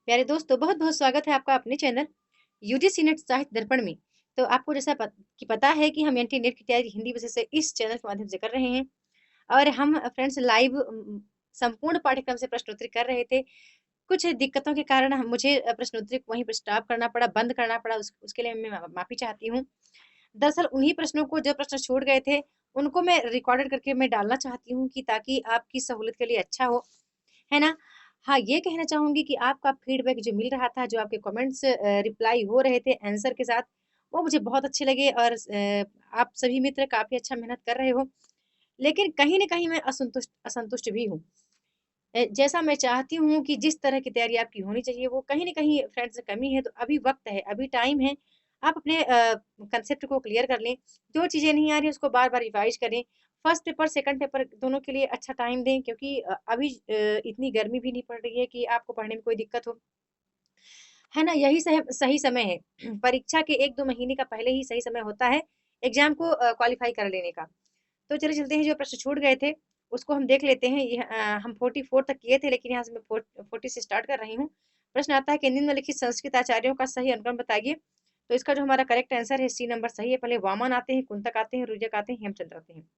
प्यारे दोस्तों, बहुत-बहुत स्वागत है आपका अपने चैनल यूजीसी नेट साहित्य दर्पण में। तो आपको जैसा पता है कि हम एनटी नेट की तैयारी हिंदी विषय से इस चैनल के माध्यम से कर रहे हैं और हम फ्रेंड्स लाइव संपूर्ण पाठ्यक्रम से प्रश्नोत्तरी कर रहे थे। कुछ दिक्कतों के कारण मुझे प्रश्नोत्तरी को वहीं पर स्टॉप करना पड़ा, बंद करना पड़ा। उसके लिए मैं माफ़ी चाहती हूँ। दरअसल उन्हीं प्रश्नों को जो प्रश्न छूट गए थे, उनको मैं रिकॉर्डेड करके मैं डालना चाहती हूँ कि ताकि आपकी सहूलियत के लिए अच्छा हो। है ना? हाँ, ये कहना चाहूँगी कि आपका फीडबैक जो मिल रहा था, जो आपके कमेंट्स रिप्लाई हो रहे थे आंसर के साथ, वो मुझे बहुत अच्छे लगे और आप सभी मित्र काफ़ी अच्छा मेहनत कर रहे हो। लेकिन कहीं न कहीं मैं असंतुष्ट असंतुष्ट भी हूँ। जैसा मैं चाहती हूँ कि जिस तरह की तैयारी आपकी होनी चाहिए, वो कहीं न कहीं फ्रेंड्स कमी है, तो अभी वक़्त है, अभी टाइम है। आप अपने कंसेप्ट को क्लियर कर लें। जो चीज़ें नहीं आ रही, उसको बार-बार रिवाइज़ करें। फर्स्ट पेपर, सेकंड पेपर दोनों के लिए अच्छा टाइम दें क्योंकि अभी इतनी गर्मी भी नहीं पड़ रही है कि आपको पढ़ने में कोई दिक्कत हो। है ना? यही सही समय है। परीक्षा के 1-2 महीने का पहले ही सही समय होता है, एग्ज़ाम को क्वालीफ़ाई कर लेने का। तो चलिए चलते हैं, जो प्रश्न छूट गए थे, उसको हम देख लेते हैं। हम 44 तक किए थे, लेकिन यहाँ से मैं 40 से स्टार्ट कर रही हूँ। प्रश्न आता है कि निम्नलिखित संस्कृत आचार्यों का सही अनुक्रम बताइए। तो इसका जो हमारा करेक्ट आंसर है, सी नंबर सही है। पहले वामन आते हैं, कुंतक आते हैं, रुजक आते हैं, हेमचंद्र आते हैं।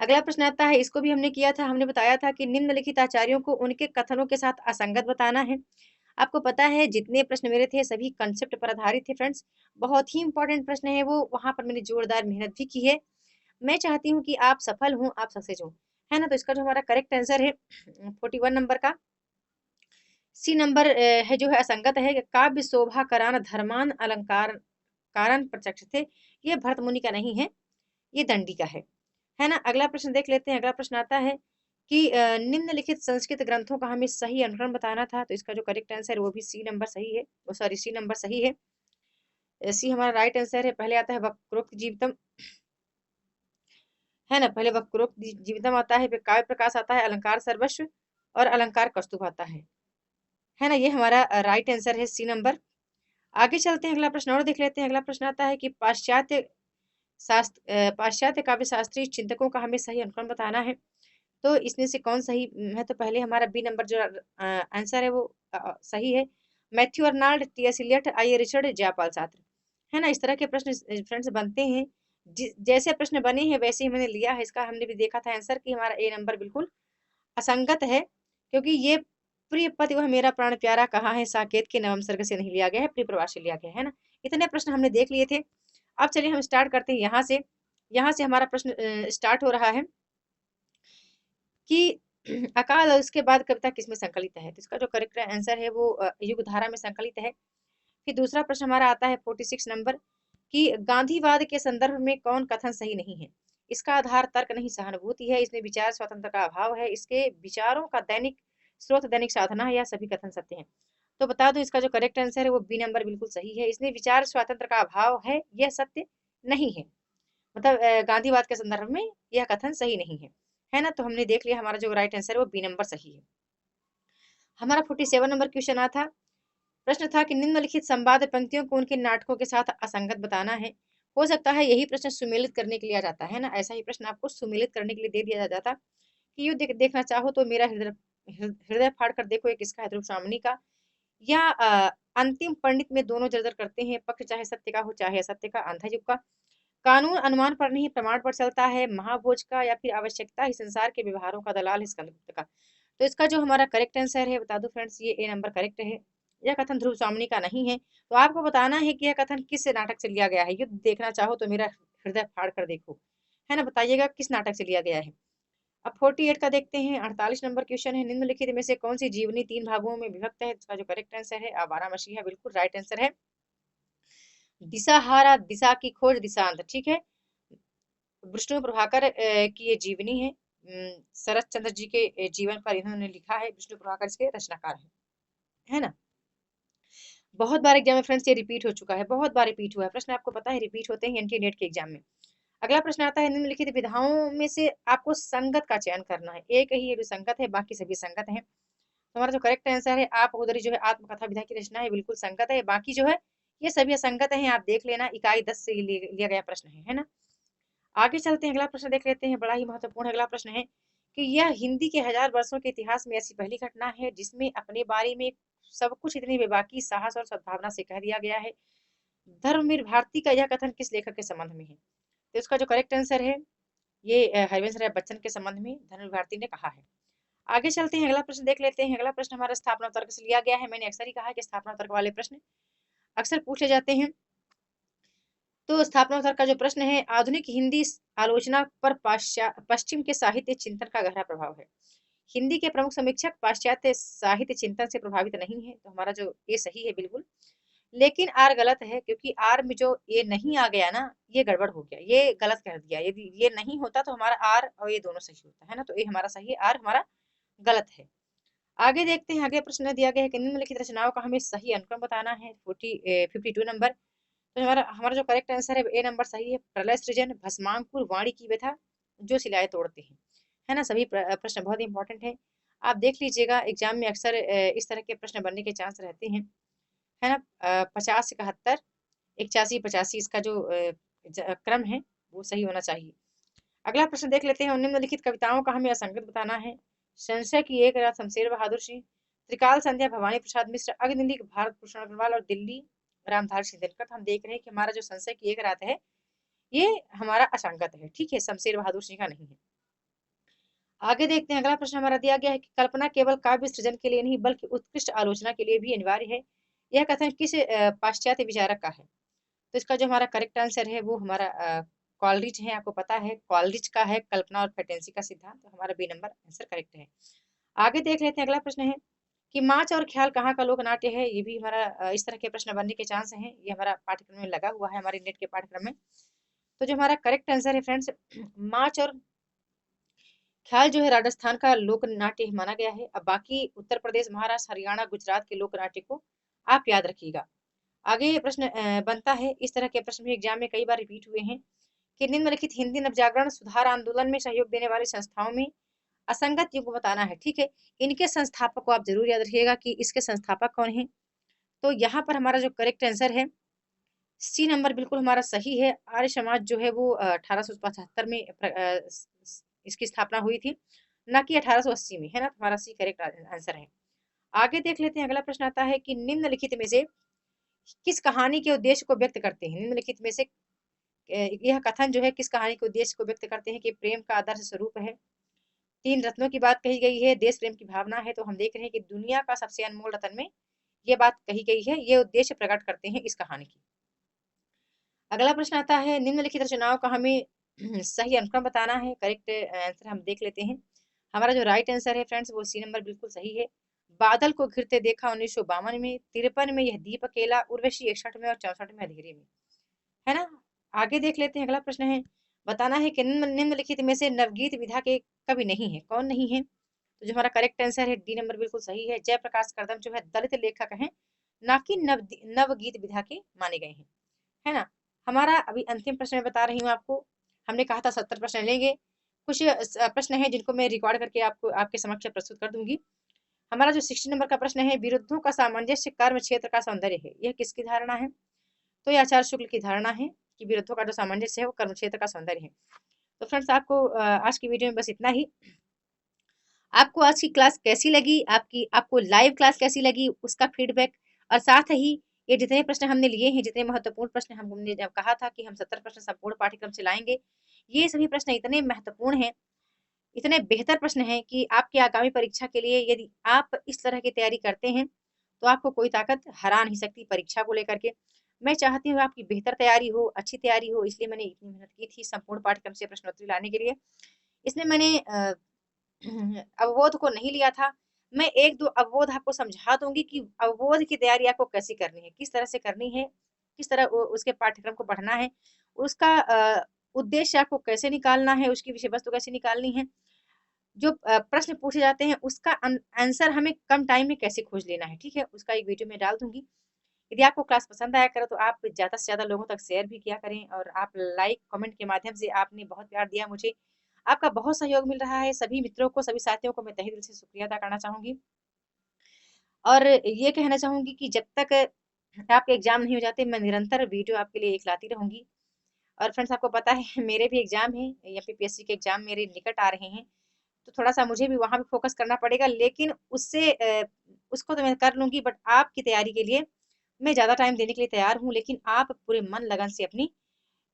अगला प्रश्न आता है, इसको भी हमने किया था। हमने बताया था कि निम्नलिखित आचार्यों को उनके कथनों के साथ असंगत बताना है। आपको पता है जितने प्रश्न मेरे थे सभी कंसेप्ट पर आधारित थे फ्रेंड्स। बहुत ही इंपॉर्टेंट प्रश्न है वो, वहाँ पर मैंने जोरदार मेहनत भी की है। मैं चाहती हूँ कि आप सफल हों, आप सक्सेस हों। है ना? तो इसका जो हमारा करेक्ट आंसर है 41 नंबर का सी नंबर है, जो है असंगत है। कि काव्य शोभा करान धर्मान अलंकार कारण प्रत्यक्ष थे। ये भरत मुनि का नहीं है, ये दंडी का है। है ना? अगला प्रश्न देख लेते हैं। अगला प्रश्न आता है कि निम्नलिखित संस्कृत ग्रंथों का हमें सही अनुक्रम बताना था। तो इसका जो करेक्ट आंसर है वो भी सी नंबर सही है। सॉरी, सी नंबर सही है। सी हमारा राइट आंसर है। पहले आता है वक्रोक्त जीवितम, है ना? पहले वक्रोक्त जीवितम आता है, फिर काव्य प्रकाश आता है, अलंकार सर्वस्व और अलंकार कौस्तुभ आता है। है ना? ये हमारा राइट आंसर है, सी नंबर। आगे चलते हैं, अगला प्रश्न और देख लेते हैं। अगला प्रश्न आता है कि पाश्चात्य काव्य शास्त्रीय चिंतकों का हमें सही अनुक्रम बताना है। तो इसमें से कौन सही है? तो पहले हमारा बी नंबर जो आंसर है वो सही है। Matthew Arnold, T S. Eliot, I. A. Richard, Jean Paul Sartre. है ना? इस तरह के प्रश्न फ्रेंड्स बनते हैं। जैसे प्रश्न बने हैं वैसे ही मैंने लिया है। इसका हमने भी देखा था आंसर कि हमारा ए नंबर बिल्कुल असंगत है, क्योंकि ये प्रिय पति वह मेरा प्राण प्यारा कहाँ है, साकेत के नवम सर्ग से नहीं लिया गया है, प्रिय प्रवास से लिया गया है ना। इतने प्रश्न हमने देख लिए थे। अब चलिए हम स्टार्ट करते हैं यहाँ से। यहाँ से हमारा प्रश्न स्टार्ट हो रहा है कि अकाल और उसके बाद कविता किसमें संकलित है। तो इसका जो करेक्ट आंसर है वो युग धारा में संकलित है। फिर दूसरा प्रश्न हमारा आता है 46 नंबर कि गांधीवाद के संदर्भ में कौन कथन सही नहीं है। इसका आधार तर्क नहीं सहानुभूति है, इसमें विचार स्वतंत्र का अभाव है, इसके विचारों का दैनिक स्रोत दैनिक साधना है, या सभी कथन सत्य हैं। तो बता दो, इसका जो करेक्ट आंसर है वो बी नंबर बिल्कुल सही है। इसमें विचार स्वातंत्र का अभाव है, यह सत्य नहीं है। मतलब गांधीवाद के संदर्भ में यह कथन सही नहीं है। है ना? तो हमने देख लिया, हमारा जो राइट आंसर है वो बी नंबर सही है। हमारा 47 नंबर क्वेश्चन आता था। प्रश्न था कि निम्नलिखित संवाद पंक्तियों को उनके नाटकों के साथ असंगत बताना है। हो सकता है यही प्रश्न सुमेलित करने के लिए आ जाता है ना, ऐसा ही प्रश्न आपको सुमेलित करने के लिए दे दिया जाता कि यो देखना चाहो तो मेरा हृदय हृदय फाड़ कर देखो, ये किसका है, ध्रुव स्वामिनी का, या अंतिम पंडित में दोनों जर्जर करते हैं, पक्ष चाहे सत्य का हो चाहे असत्य का, अंधा युग का, कानून अनुमान पर नहीं प्रमाण पर चलता है, महाभोज का, या फिर आवश्यकता ही संसार के व्यवहारों का दलाल है, स्कंदगुप्त का। तो इसका जो हमारा करेक्ट आंसर है बता दो फ्रेंड्स, ये ए नंबर करेक्ट है। यह कथन ध्रुव स्वामिनी का नहीं है। तो आपको बताना है कि यह कथन किस नाटक से लिया गया है। युद्ध देखना चाहो तो मेरा हृदय फाड़ कर देखो, है ना? बताइएगा किस नाटक से लिया गया है। अब 48 का देखते हैं। 48 नंबर क्वेश्चन है, निम्नलिखित में से कौन सी जीवनी 3 भागों में विभक्त है। इसका जो करेक्ट आंसर है आवारा मसीहा, बिल्कुल राइट आंसर है। दिशाहारा, दिशा की खोज, दिशांत, ठीक है। विष्णु प्रभाकर की ये जीवनी है। शरत चंद्र जी के जीवन पर इन्होंने लिखा है। विष्णु प्रभाकर इसके रचनाकार है ना? बहुत बार एग्जाम में फ्रेंड्स ये रिपीट हो चुका है, बहुत बार रिपीट हुआ है प्रश्न, आपको पता है रिपीट होते हैं एनटी नेट के एग्जाम में। अगला प्रश्न आता है, निम्नलिखित विधाओं में से आपको संगत का चयन करना है। एक ही है जो संगत है, बाकी सभी संगत हैं। तो हमारा जो करेक्ट आंसर है, आप उधरी जो है आत्मकथा विधा की रचना है, बिल्कुल संगत है। बाकी जो है ये सभी असंगत हैं, आप देख लेना, इकाई 10 से लिया गया प्रश्न है ना? आगे चलते हैं, अगला प्रश्न देख लेते हैं। बड़ा ही महत्वपूर्ण अगला प्रश्न है कि यह हिंदी के 1000 वर्षों के इतिहास में ऐसी पहली घटना है जिसमें अपने बारे में सब कुछ इतनी बेबाकी, साहस और सद्भावना से कह दिया गया है। धर्मवीर भारती का यह कथन किस लेखक के संबंध में है? तो इसका जो करेक्ट आंसर है ये हरिवंश राय बच्चन के संबंध में धर्मवीर भारती ने कहा है। आगे चलते हैं, अगला प्रश्न देख लेते हैं। अगला प्रश्न हमारा स्थापना तर्क से लिया गया है। मैंने अक्सर ही कहा कि स्थापना तर्क वाले प्रश्न अक्सर पूछे जाते हैं। तो स्थापना तर्क का जो प्रश्न है, आधुनिक हिंदी आलोचना पर पश्चिम के साहित्य चिंतन का गहरा प्रभाव है। हिंदी के प्रमुख समीक्षक पाश्चात्य साहित्य चिंतन से प्रभावित नहीं है, तो हमारा जो ये सही है बिल्कुल। लेकिन आर गलत है, क्योंकि आर में जो ये नहीं आ गया ना, ये गड़बड़ हो गया, ये गलत कर दिया। यदि ये नहीं होता तो हमारा आर और ये दोनों सही होता है ना, तो ये हमारा सही है, आर हमारा गलत है। आगे देखते हैं, आगे प्रश्न दिया गया है कि निम्नलिखित रचनाओं का हमें सही अनुक्रम बताना है। 52 नंबर। तो हमारा हमारा जो करेक्ट आंसर है ए नंबर सही है। प्रलय सृजन, भस्मांकुर, वाणी की व्यथा, जो शिलाएं तोड़ते हैं, है ना। सभी प्रश्न बहुत इंपॉर्टेंट है, आप देख लीजिएगा। एग्जाम में अक्सर इस तरह के प्रश्न बनने के चांस रहते हैं, है ना। 50, 71, 81, 85 इसका जो क्रम है वो सही होना चाहिए। अगला प्रश्न देख लेते हैं। निम्नलिखित कविताओं का हमें असंगत बताना है। संशय की एक रात शमशेर बहादुर सिंह, त्रिकाल संध्या भवानी प्रसाद मिश्र, अग्निलिख भारत भूषण अग्रवाल और दिल्ली रामधारी सिंह दिनकर। तो हम देख रहे हैं कि हमारा जो संशय की एक रात है ये हमारा असंगत है, ठीक है, शमशेर बहादुर सिंह का नहीं है। आगे देखते हैं, अगला प्रश्न हमारा दिया गया है कि कल्पना केवल काव्य सृजन के लिए नहीं बल्कि उत्कृष्ट आलोचना के लिए भी अनिवार्य है। यह कथन किस पाश्चात्य विचारक का है? तो इसका जो हमारा करेक्ट आंसर है वो हमारा कॉलरिज है। आपको पता है कॉलरिज का है कल्पना और पेटेंसी का सिद्धांत, तो हमारा बी नंबर आंसर करेक्ट है। आगे देख लेते हैं, अगला प्रश्न है कि माच और ख्याल कहाँ का लोक नाट्य है। ये भी हमारा इस तरह के प्रश्न बनने के चांस हैं, ये हमारा पाठ्यक्रम में लगा हुआ है, हमारे नेट के पाठ्यक्रम में। तो जो हमारा करेक्ट आंसर है फ्रेंड्स, माच और ख्याल जो है राजस्थान का लोक नाट्य माना गया है। अब बाकी उत्तर प्रदेश, महाराष्ट्र, हरियाणा, गुजरात के लोक नाट्य को आप याद रखिएगा। आगे ये प्रश्न बनता है, इस तरह के प्रश्न भी एग्जाम में कई बार रिपीट हुए हैं कि निम्नलिखित हिंदी नवजागरण सुधार आंदोलन में सहयोग देने वाली संस्थाओं में असंगत युग बताना है, ठीक है। इनके संस्थापक को आप जरूर याद रखिएगा कि इसके संस्थापक कौन है। तो यहाँ पर हमारा जो करेक्ट आंसर है सी नंबर बिल्कुल हमारा सही है। आर्य समाज जो है वो 1875 में इसकी स्थापना हुई थी, न कि 1880 में, है ना। हमारा सी करेक्ट आंसर है। आगे देख लेते हैं, अगला प्रश्न आता है कि निम्नलिखित में से किस कहानी के उद्देश्य को व्यक्त करते हैं। निम्नलिखित में से यह कथन जो है किस कहानी के उद्देश्य को व्यक्त करते हैं कि प्रेम का आदर्श स्वरूप है, तीन रत्नों की बात कही गई है, देश प्रेम की भावना है। तो हम देख रहे हैं कि दुनिया का सबसे अनमोल रत्न में ये बात कही गई है, ये उद्देश्य प्रकट करते हैं इस कहानी की। अगला प्रश्न आता है, निम्नलिखित रचनाओं का हमें सही अनुक्रम बताना है। करेक्ट आंसर हम देख लेते हैं। हमारा जो राइट आंसर है फ्रेंड्स वो सी नंबर बिल्कुल सही है। बादल को घिरते देखा 1952 में, 53 में यह दीप अकेला, उर्वशी 61 में और 64 में अंधेरे में, है ना। आगे देख लेते हैं, अगला प्रश्न है बताना है कि निम्नलिखित में से नवगीत विधा के कवि नहीं है, कौन नहीं है। तो जो हमारा करेक्ट आंसर है डी नंबर बिल्कुल सही है। जयप्रकाश कदम जो है दलित लेखक हैं, ना कि नवगीत विधा के माने गए हैं, है ना। हमारा अभी अंतिम प्रश्न मैं बता रही हूँ आपको, हमने कहा था 70 प्रश्न लेंगे। कुछ प्रश्न है जिनको मैं रिकॉर्ड करके आपको आपके समक्ष प्रस्तुत कर दूंगी। हमारा जो 60 नंबर का प्रश्न है, विरुद्धों का सामंजस्य कर्म क्षेत्र का सौंदर्य है, यह किसकी धारणा है। तो यह आचार्य शुक्ल की धारणा है कि विरुद्धों का जो सामंजस्य है वो कर्म क्षेत्र का सौंदर्य है। तो फ्रेंड्स आपको आज की वीडियो में बस इतना ही। आपको आज की क्लास कैसी लगी, आपको लाइव क्लास कैसी लगी उसका फीडबैक, और साथ ही ये जितने प्रश्न हमने लिए हैं, जितने महत्वपूर्ण प्रश्न हमने जब कहा था कि हम 70 प्रश्न संपूर्ण पाठ्यक्रम से लाएंगे, ये सभी प्रश्न इतने महत्वपूर्ण हैं, इतने बेहतर प्रश्न हैं कि आपकी आगामी परीक्षा के लिए यदि आप इस तरह की तैयारी करते हैं तो आपको कोई ताकत हरा नहीं सकती परीक्षा को लेकर के। मैं चाहती हूँ आपकी बेहतर तैयारी हो, अच्छी तैयारी हो, इसलिए मैंने इतनी मेहनत की थी संपूर्ण पाठ्यक्रम से प्रश्नोत्तरी लाने के लिए। इसमें मैंने अवबोध को नहीं लिया था। मैं एक दो अवबोध आपको समझा दूंगी कि अवबोध की तैयारी आपको कैसे करनी है, किस तरह से करनी है, किस तरह उसके पाठ्यक्रम को पढ़ना है, उसका उद्देश्य आपको कैसे निकालना है, उसकी विषय वस्तु कैसे निकालनी है, जो प्रश्न पूछे जाते हैं उसका आंसर हमें कम टाइम में कैसे खोज लेना है, ठीक है। उसका एक वीडियो में डाल दूंगी। यदि आपको क्लास पसंद आया करे तो आप ज़्यादा से ज़्यादा लोगों तक शेयर भी किया करें, और आप लाइक कमेंट के माध्यम से आपने बहुत प्यार दिया मुझे, आपका बहुत सहयोग मिल रहा है। सभी मित्रों को, सभी साथियों को मैं तहे दिल से शुक्रिया अदा करना चाहूँगी, और ये कहना चाहूँगी कि जब तक आपके एग्जाम नहीं हो जाते मैं निरंतर वीडियो आपके लिए एक लाती रहूँगी। और फ्रेंड्स आपको पता है मेरे भी एग्जाम हैं, एमपीपीएससी के एग्जाम मेरे निकट आ रहे हैं, तो थोड़ा-सा मुझे भी वहाँ पे फ़ोकस करना पड़ेगा, लेकिन उससे उसको तो मैं कर लूँगी, बट आपकी तैयारी के लिए मैं ज़्यादा टाइम देने के लिए तैयार हूँ, लेकिन आप पूरे मन लगन से अपनी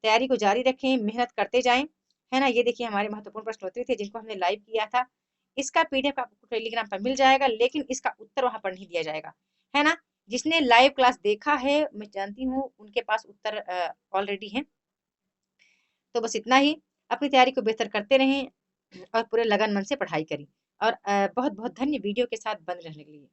तैयारी को जारी रखें, मेहनत करते जाएँ, है ना? ये देखिए हमारे महत्वपूर्ण प्रश्नोत्तरी थे जिनको हमने लाइव किया था। इसका पीडीएफ आपको टेलीग्राम पर मिल जाएगा, लेकिन इसका उत्तर वहाँ पर नहीं दिया जाएगा, है ना? जिसने लाइव क्लास देखा है, मैं जानती हूँ उनके पास उत्तर ऑलरेडी हैं। तो बस इतना ही, अपनी तैयारी को बेहतर करते रहें और पूरे लगन मन से पढ़ाई करें। और बहुत-बहुत धन्य वीडियो के साथ बने रहने के लिए।